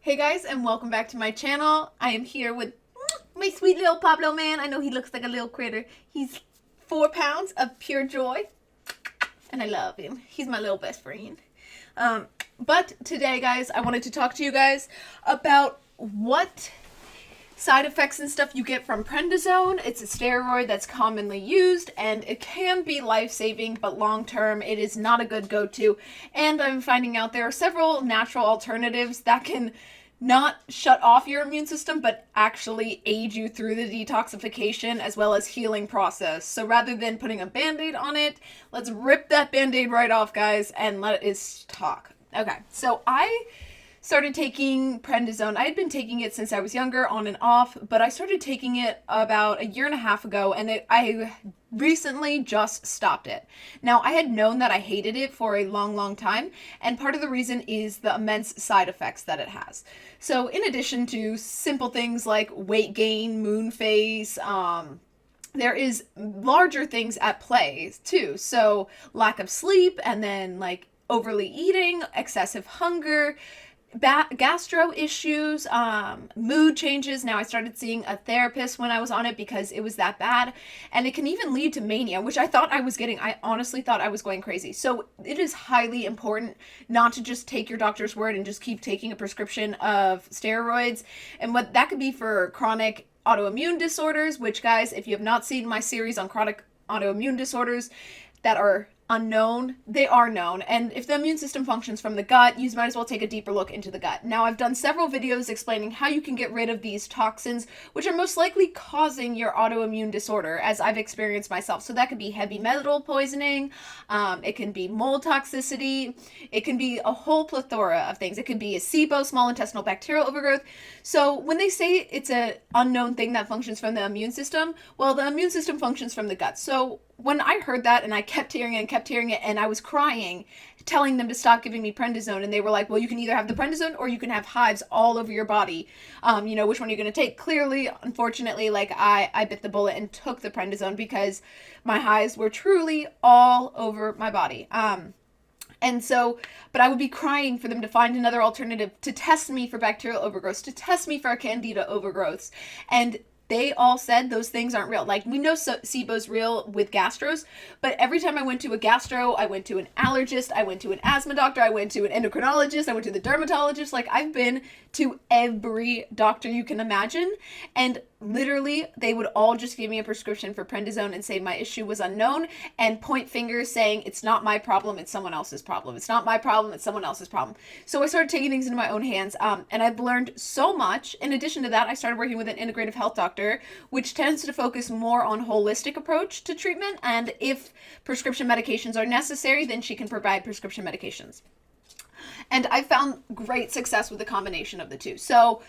Hey guys, and welcome back to my channel. I am here with my sweet little Pablo man. I know he looks like a little critter. He's 4 pounds of pure joy, and I love him. He's my little best friend. But today, guys, I wanted to talk to you guys about what side effects and stuff you get from prednisone. It's a steroid that's commonly used, and it can be life-saving, but long-term it is not a good go-to. And I'm finding out there are several natural alternatives that can not shut off your immune system, but actually aid you through the detoxification as well as healing process. So rather than putting a band-aid on it, let's rip that band-aid right off, guys, and let us talk. Okay, so I started taking prednisone. I had been taking it since I was younger, on and off, but I started taking it about a year and a half ago, and I recently just stopped it. Now, I had known that I hated it for a long, long time, and part of the reason is the immense side effects that it has. So in addition to simple things like weight gain, moon phase, there is larger things at play too. So lack of sleep, and then like overly eating, excessive hunger, gastro issues, mood changes. Now I started seeing a therapist when I was on it because it was that bad, and it can even lead to mania, which I thought I was getting. I honestly thought I was going crazy. So it is highly important not to just take your doctor's word and just keep taking a prescription of steroids, and what that could be for chronic autoimmune disorders, which, guys, if you have not seen my series on chronic autoimmune disorders that are unknown, they are known. And if the immune system functions from the gut, you might as well take a deeper look into the gut. Now, I've done several videos explaining how you can get rid of these toxins, which are most likely causing your autoimmune disorder, as I've experienced myself. So that could be heavy metal poisoning, it can be mold toxicity, it can be a whole plethora of things. It could be a SIBO, small intestinal bacterial overgrowth. So when they say it's an unknown thing that functions from the immune system, well, the immune system functions from the gut. So when I heard that, and I kept hearing it, and I was crying, telling them to stop giving me prednisone, and they were like, well, you can either have the prednisone or you can have hives all over your body. Which one are you going to take? Clearly, unfortunately, like I bit the bullet and took the prednisone because my hives were truly all over my body. And so, but I would be crying for them to find another alternative to test me for bacterial overgrowths, to test me for candida overgrowths. And they all said those things aren't real. Like, we know SIBO's real with gastros, but every time I went to a gastro, I went to an allergist, I went to an asthma doctor, I went to an endocrinologist, I went to the dermatologist. Like, I've been to every doctor you can imagine, and literally they would all just give me a prescription for prednisone and say my issue was unknown and point fingers saying it's not my problem, it's someone else's problem. It's not my problem, it's someone else's problem. So I started taking things into my own hands, and I've learned so much. In addition to that, I started working with an integrative health doctor, which tends to focus more on holistic approach to treatment, and if prescription medications are necessary, then she can provide prescription medications. And I found great success with the combination of the two. So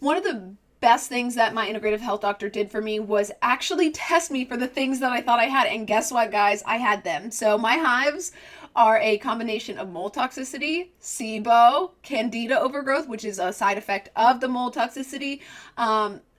one of the best things that my integrative health doctor did for me was actually test me for the things that I thought I had. And guess what, guys? I had them. So my hives are a combination of mold toxicity, SIBO, candida overgrowth, which is a side effect of the mold toxicity,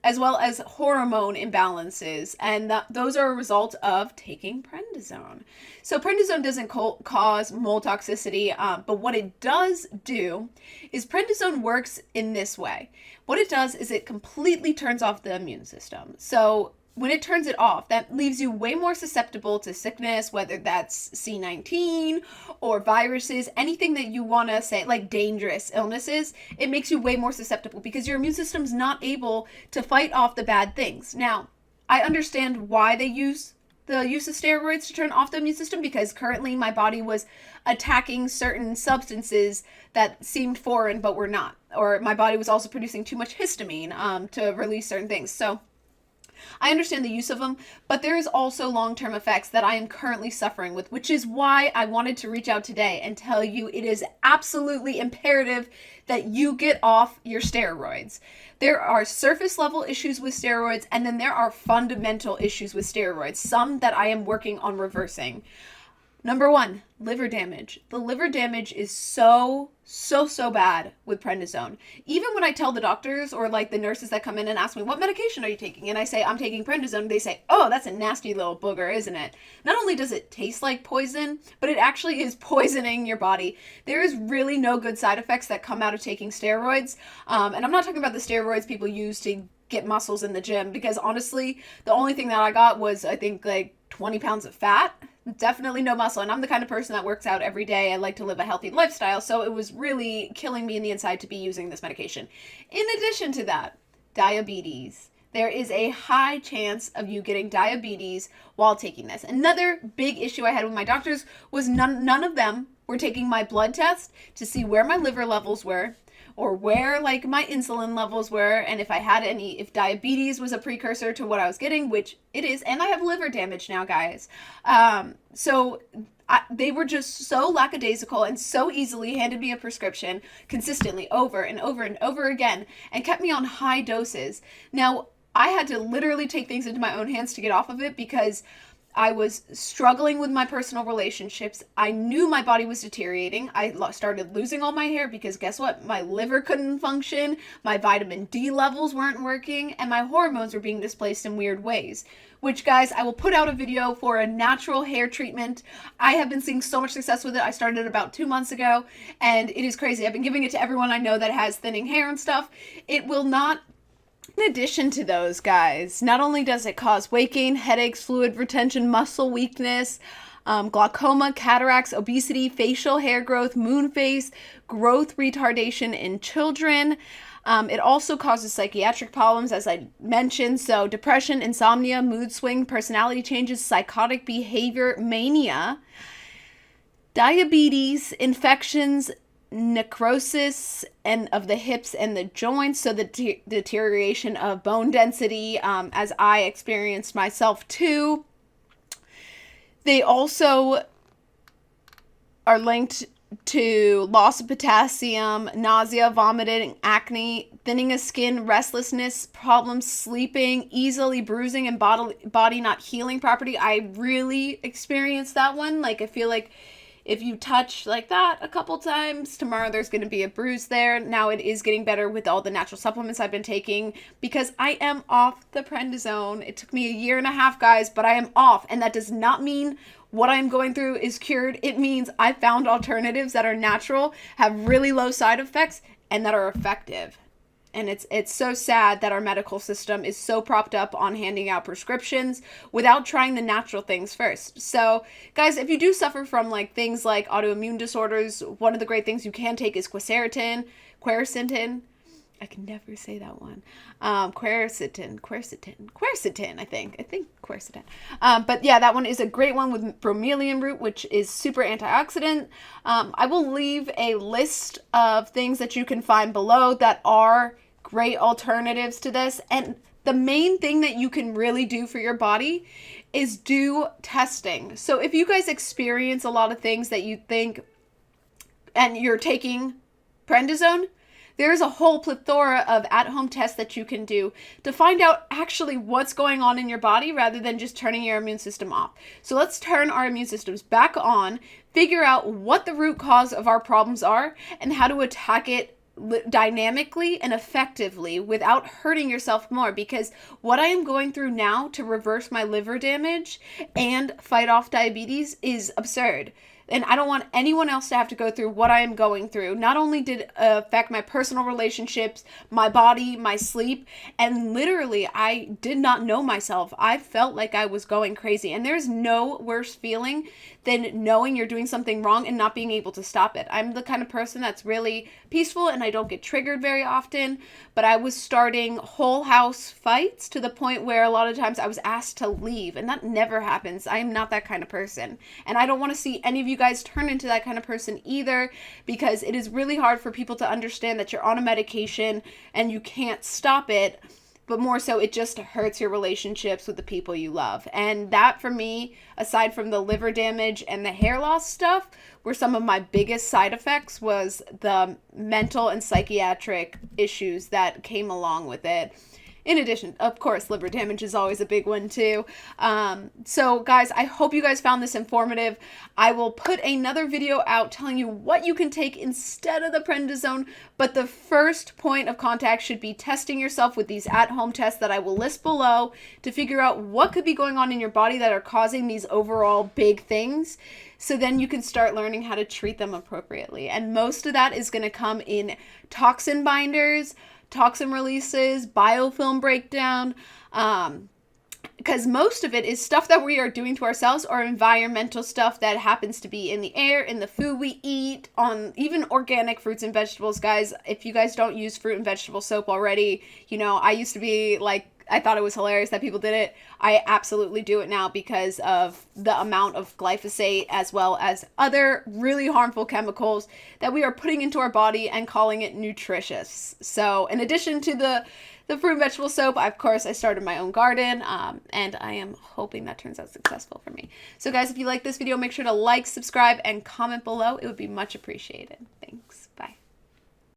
as well as hormone imbalances, and those are a result of taking prednisone. So prednisone doesn't cause mold toxicity, but what it does do is prednisone works in this way. What it does is it completely turns off the immune system. So when it turns it off, that leaves you way more susceptible to sickness, whether that's C19 or viruses, anything that you want to say, like dangerous illnesses. It makes you way more susceptible because your immune system's not able to fight off the bad things. Now, I understand why they use the use of steroids to turn off the immune system, because currently my body was attacking certain substances that seemed foreign but were not. Or my body was also producing too much histamine to release certain things. So I understand the use of them, but there is also long-term effects that I am currently suffering with, which is why I wanted to reach out today and tell you it is absolutely imperative that you get off your steroids. There are surface level issues with steroids, and then there are fundamental issues with steroids, some that I am working on reversing. Number one, liver damage. The liver damage is so bad with prednisone. Even when I tell the doctors or like the nurses that come in and ask me, what medication are you taking? And I say, I'm taking prednisone. They say, oh, that's a nasty little booger, isn't it? Not only does it taste like poison, but it actually is poisoning your body. There is really no good side effects that come out of taking steroids. And I'm not talking about the steroids people use to get muscles in the gym, because honestly, the only thing that I got was, I think, like 20 pounds of fat. Definitely no muscle. And I'm the kind of person that works out every day. I like to live a healthy lifestyle. So it was really killing me in the inside to be using this medication. In addition to that, diabetes. There is a high chance of you getting diabetes while taking this. Another big issue I had with my doctors was none of them were taking my blood test to see where my liver levels were, or where like my insulin levels were, and if I had any, if diabetes was a precursor to what I was getting, which it is, and I have liver damage now, guys. They were just so lackadaisical and so easily handed me a prescription consistently over and over and over again and kept me on high doses. Now, I had to literally take things into my own hands to get off of it because I was struggling with my personal relationships. I knew my body was deteriorating. I started losing all my hair because guess what? My liver couldn't function, my vitamin D levels weren't working, and my hormones were being displaced in weird ways. Which, guys, I will put out a video for a natural hair treatment. I have been seeing so much success with it. I started about 2 months ago, and it is crazy. I've been giving it to everyone I know that has thinning hair and stuff. It will not... In addition to those, guys, not only does it cause weight gain, headaches, fluid retention, muscle weakness, glaucoma, cataracts, obesity, facial hair growth, moon face, growth retardation in children. It also causes psychiatric problems, as I mentioned. So depression, insomnia, mood swing, personality changes, psychotic behavior, mania, diabetes, infections, necrosis and of the hips and the joints, so the deterioration of bone density, as I experienced myself too. They also are linked to loss of potassium, nausea, vomiting, acne, thinning of skin, restlessness, problems sleeping, easily bruising, and body not healing properly. I really experienced that one. Like, I feel like if you touch like that a couple times, tomorrow there's going to be a bruise there. Now it is getting better with all the natural supplements I've been taking because I am off the prednisone. It took me 1.5 years, guys, but I am off. And that does not mean what I'm going through is cured. It means I found alternatives that are natural, have really low side effects, and that are effective. And it's so sad that our medical system is so propped up on handing out prescriptions without trying the natural things first. So, guys, if you do suffer from like things like autoimmune disorders, one of the great things you can take is quercetin. I can never say that one. Quercetin, I think quercetin. But yeah, that one is a great one with bromeliad root, which is super antioxidant. I will leave a list of things that you can find below that are great alternatives to this. And the main thing that you can really do for your body is do testing. So if you guys experience a lot of things that you think and you're taking prednisone, there's a whole plethora of at-home tests that you can do to find out actually what's going on in your body rather than just turning your immune system off. So let's turn our immune systems back on, figure out what the root cause of our problems are, and how to attack it dynamically and effectively without hurting yourself more, because what I am going through now to reverse my liver damage and fight off diabetes is absurd. And I don't want anyone else to have to go through what I am going through. Not only did it affect my personal relationships, my body, my sleep, and literally I did not know myself. I felt like I was going crazy. And there's no worse feeling than knowing you're doing something wrong and not being able to stop it. I'm the kind of person that's really peaceful and I don't get triggered very often, but I was starting whole house fights to the point where a lot of times I was asked to leave, and that never happens. I am not that kind of person. And I don't want to see any of you guys turn into that kind of person either, because it is really hard for people to understand that you're on a medication and you can't stop it. But more so, it just hurts your relationships with the people you love. And that, for me, aside from the liver damage and the hair loss stuff, were some of my biggest side effects, was the mental and psychiatric issues that came along with it. In addition, of course, liver damage is always a big one too. So guys, I hope you guys found this informative. I will put another video out telling you what you can take instead of the prednisone, but the first point of contact should be testing yourself with these at-home tests that I will list below to figure out what could be going on in your body that are causing these overall big things. So then you can start learning how to treat them appropriately. And most of that is going to come in toxin binders, toxin releases, biofilm breakdown, because most of it is stuff that we are doing to ourselves or environmental stuff that happens to be in the air, in the food we eat, on even organic fruits and vegetables. Guys, if you guys don't use fruit and vegetable soap already, you know, I used to be like, I thought it was hilarious that people did it. I absolutely do it now because of the amount of glyphosate as well as other really harmful chemicals that we are putting into our body and calling it nutritious. So in addition to the fruit and vegetable soap, of course, I started my own garden, and I am hoping that turns out successful for me. So guys, if you like this video, make sure to like, subscribe, and comment below. It would be much appreciated. Thanks. Bye.